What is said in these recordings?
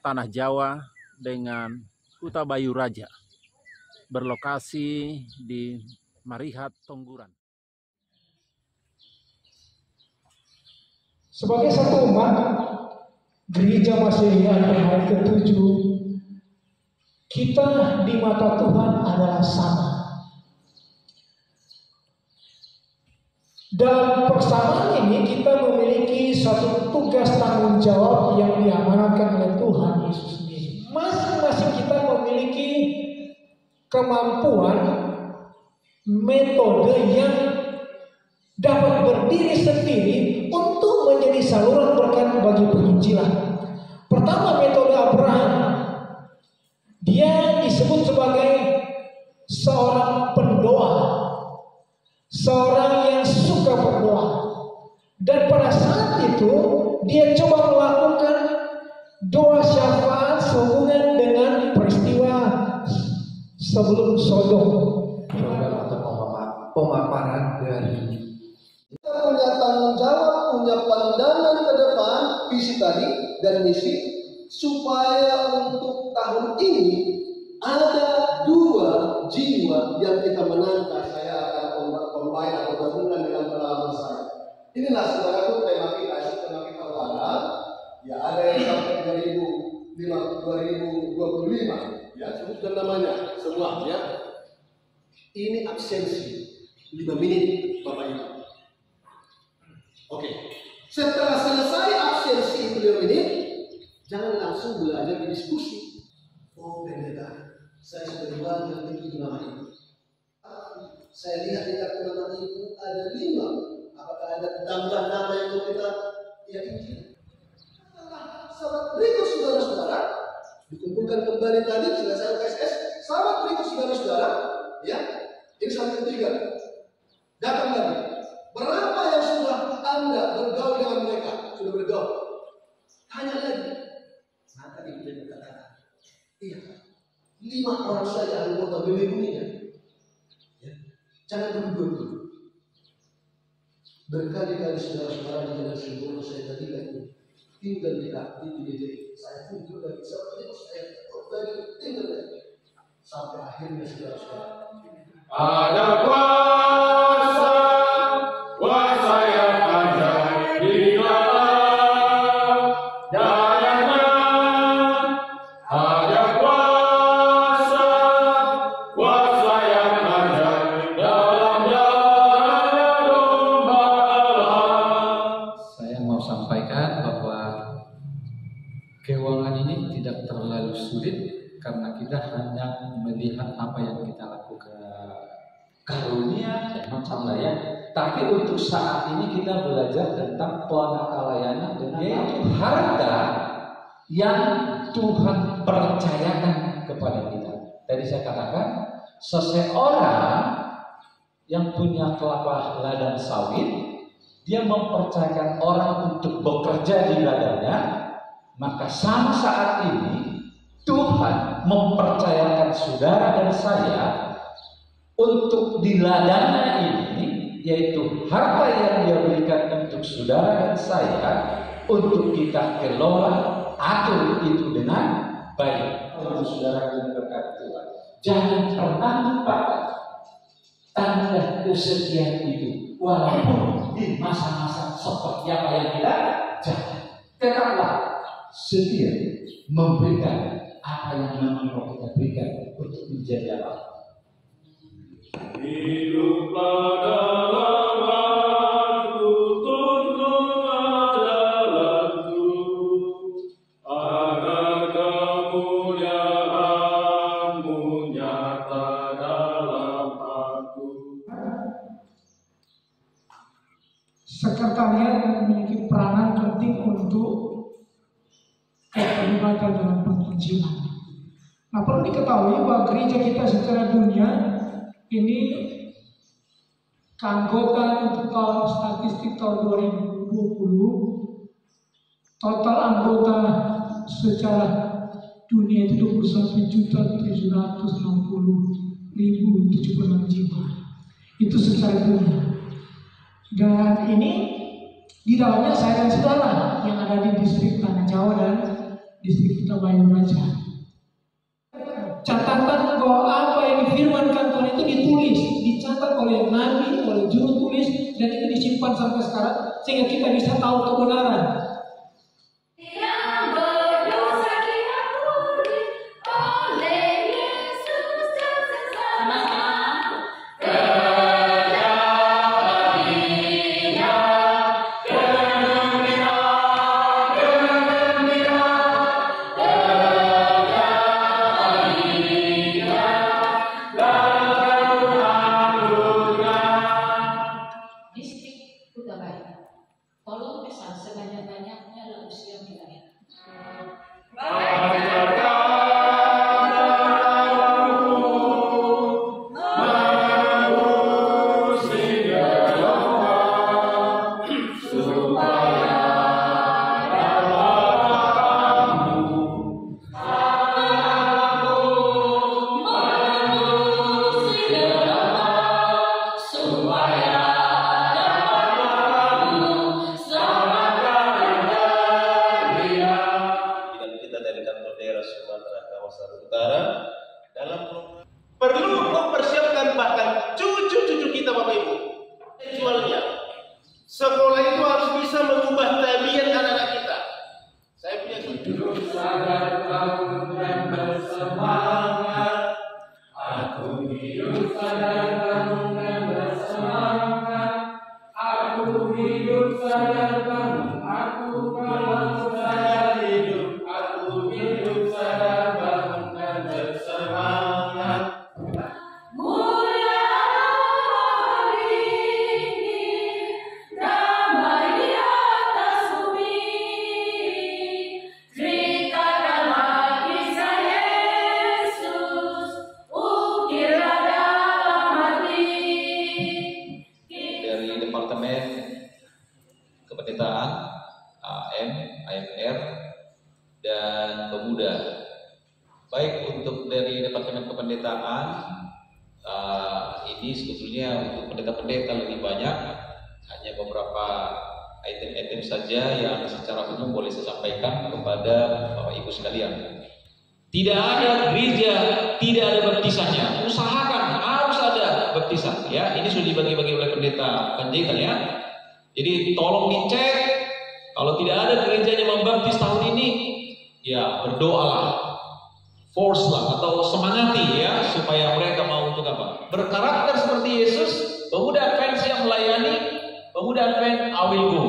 Tanah Jawa dengan Huta Bayu Raja, berlokasi di Marihat, Tongguran. Sebagai satu umat, Gereja Maserian hari ke-7, kita di mata Tuhan adalah sama. Dalam persamaan ini kita memiliki satu tugas tanggung jawab yang diamanatkan oleh Tuhan Yesus sendiri. Masing-masing kita memiliki kemampuan, metode yang dapat berdiri sendiri untuk menjadi saluran berkat bagi penginjilan. Pertama, metode Abraham. Dia disebut sebagai seorang pendoa, seorang yang suka berdoa. Dan pada saat itu dia coba melakukan doa syafaat sehubungan dengan peristiwa sebelum Sodom. Program atau pemaparan dari kita punya tanggung jawab, punya pandangan ke depan, visi tadi dan misi, supaya untuk tahun ini ada 2 jiwa yang kita menangkan. Saya akan combine atau gabungkan dengan pengalaman saya. Inilah saudaraku tema kita adalah ya ada yang sampai 2025 ya, sebutkan namanya semua ya. Ini absensi 5 menit Bapak Ibu. Oke. Setelah selesai absensi 5 menit, jangan langsung belajar diskusi. Oh pendeta, saya sudah dibuat dengan itu nama itu. Saya lihat di kartu nama itu ada 5. Apakah ada tambahan nama yang mau kita yakini? Sahabat berikut saudara-saudara, dikumpulkan kembali tadi selesai USS. Sahabat berikut saudara-saudara, ya, ini sampai ketiga. Datang lagi. Berapa yang sudah Anda bergaul dengan mereka? Sudah bergaul. Tanya lagi. Maka ibu berkata, iya, 5 orang saja anggota BBM-nya. Ya. Jangan dulu. Berkali-kali saudara-saudara di jalan Sembolo saya tadi lagi tinggal di gereja. Saya pun juga bisa saya tinggal lagi. Sampai akhirnya saudara-saudara. Ada kuasa yang ajaib di dalam jalannya. Ada kuasa yang ajaib dalam jalan domba Allah. saya mau sampaikan bahwa keuangan ini tidak terlalu sulit karena kita hanya melihat apa yang kita lakukan. Karunia macam lain, tapi untuk saat ini kita belajar tentang pengatalayanan, yaitu harta yang Tuhan percayakan kepada kita. Tadi saya katakan, seseorang yang punya kelapa ladang sawit, dia mempercayakan orang untuk bekerja di ladangnya, maka sama saat ini Tuhan mempercayakan saudara dan saya untuk di ladangnya ini, yaitu harta yang dia berikan untuk saudara dan saya, untuk kita kelola, atur itu dengan baik untuk saudara dan berkat Tuhan. Jangan pernah lupakan tanda kesetiaan itu, walaupun di masa-masa seperti apa yang kita jalani, tetaplah setia memberikan apa yang memang kita berikan untuk menjadi Allah. Hiduplah dalam aku, tuntunlah jalanku, agar kemuliaan-Mu nyata dalam aku. Sekretariat memiliki peranan penting untuk terlibat dalam penginjilan. Nah, perlu diketahui bahwa gereja kita secara dunia ini keanggotaan untuk tahun statistik tahun 2020, total anggota secara dunia itu 21.760.076 jiwa. Itu secara dunia. Dan ini di dalamnya saya dan saudara yang ada di distrik Tanah Jawa dan distrik Kuta Bayu Raja. Catatan bahwa apa yang difirmankan Tuhan itu ditulis, dicatat oleh nabi, oleh juru tulis, dan itu disimpan sampai sekarang sehingga kita bisa tahu kebenaran. Sekolah itu harus bisa mengubah tabiat anak-anak kita. Saya punya Hidup sadar bangun dan bersemangat. Aku hidup sadar bangun dan bersemangat. Aku hidup sadar bangun. Aku bangun sadar hidup. Aku hidup sadar bangun dan bersemangat. Kependetaan, AM, AMR, dan pemuda. Baik untuk dari Departemen Kependetaan, ini sebetulnya untuk pendeta-pendeta lebih banyak, hanya beberapa item-item saja yang secara umum boleh saya sampaikan kepada Bapak Ibu sekalian. Tidak ada gereja, tidak ada baptisannya. Usahakan harus ada baptisan. Ya, ini sudah dibagi-bagi oleh pendeta ya. Jadi tolong dicek, kalau tidak ada gereja yang membaptis tahun ini, ya berdoalah, force lah atau semangati ya supaya mereka mau untuk apa? Berkarakter seperti Yesus. Pemuda Advent yang melayani, pemuda Advent I will go.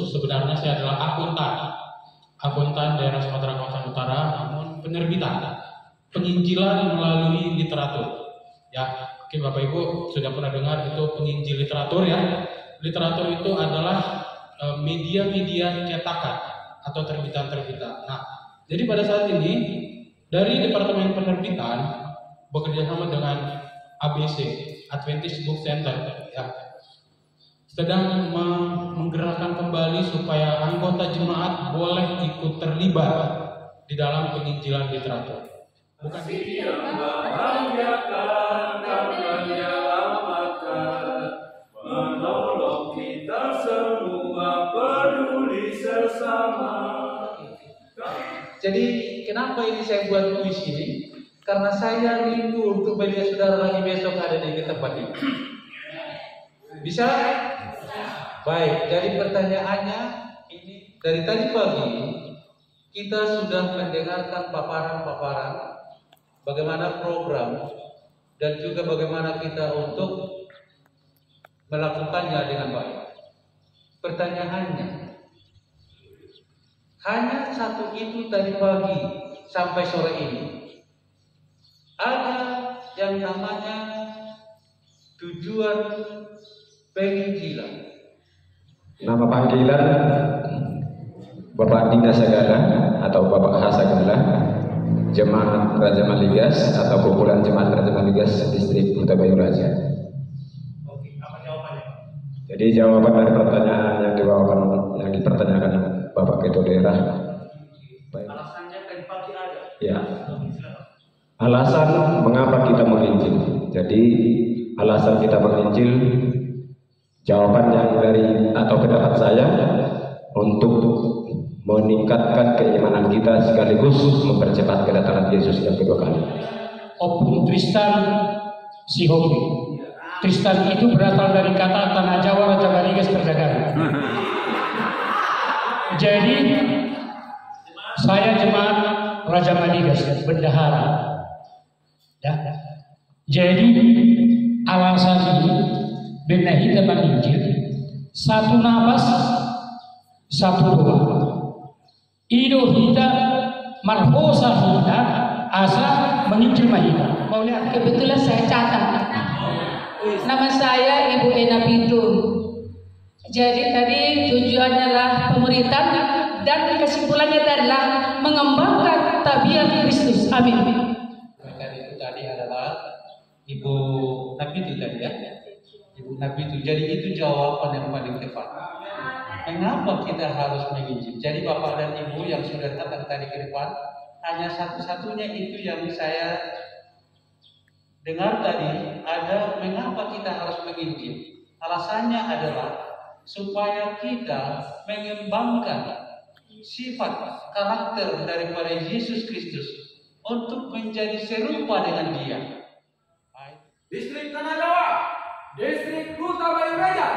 Sebenarnya saya adalah akuntan daerah Sumatera Kawasan Utara, namun penerbitan penginjilan melalui literatur. Ya, mungkin Bapak Ibu sudah pernah dengar itu penginjil literatur ya. Literatur itu adalah media-media cetakan atau terbitan-terbitan. Nah, jadi pada saat ini dari Departemen Penerbitan bekerja sama dengan ABC Adventist Book Center ya, sedang menggerakkan kembali supaya anggota jemaat boleh ikut terlibat di dalam penginjilan literatur. Bukan yang membahagiakan karena menyelamatkan, menolong kita semua, peduli sesama. Jadi kenapa ini saya buat kuis ini? Karena saya rindu untuk melihat saudara lagi besok ada di tempat ini. Bisa? Baik, jadi pertanyaannya ini dari tadi pagi kita sudah mendengarkan paparan-paparan bagaimana program dan juga bagaimana kita untuk melakukannya dengan baik. Pertanyaannya, hanya satu itu tadi pagi sampai sore ini ada yang namanya tujuan penginjilan. Nama panggilan Bapak Dinda Sagala atau Bapak H. Sagala, Jemaat Raja Maligas atau kumpulan Jemaat Raja Maligas Distrik Kuta Bayu Raja. Oke, apa jawabannya? Jadi jawaban dari pertanyaan yang dipertanyakan Bapak Ketua Daerah. Alasannya tadi pagi ada. Ya. Alasan mengapa kita menginjil. Jadi alasan kita menginjil, jawaban yang dari atau pendapat saya untuk meningkatkan keimanan kita sekaligus mempercepat kedatangan Yesus yang kedua kali. Opung Tristan Sihobi. Tristan itu berasal dari kata tanah Jawa Raja Baligas perdagangan. Jadi saya jemaat Raja Baligas, bendahara. Ya. Jadi alasan ini benahi tentang Injil, satu nafas, satu doa. Ido hita marhosa hita asa menginjil mahita. Mau lihat? Kebetulan saya catat. Nama saya Ibu Ena Pintu. Jadi tadi tujuannya adalah pemuritan dan kesimpulannya adalah mengembangkan tabiat Kristus. Amin. Itu tadi adalah Ibu Nabi itu tadi ya. Ibu Nabi itu. Jadi itu jawaban yang paling tepat. Mengapa kita harus menginjil? Jadi Bapak dan Ibu yang sudah datang tadi ke depan, hanya satu-satunya itu yang saya dengar tadi ada mengapa kita harus menginjil. Alasannya adalah supaya kita mengembangkan sifat karakter daripada Yesus Kristus untuk menjadi serupa dengan Dia. Distrik Tanah Jawa, Distrik Kuta Bayu Raja,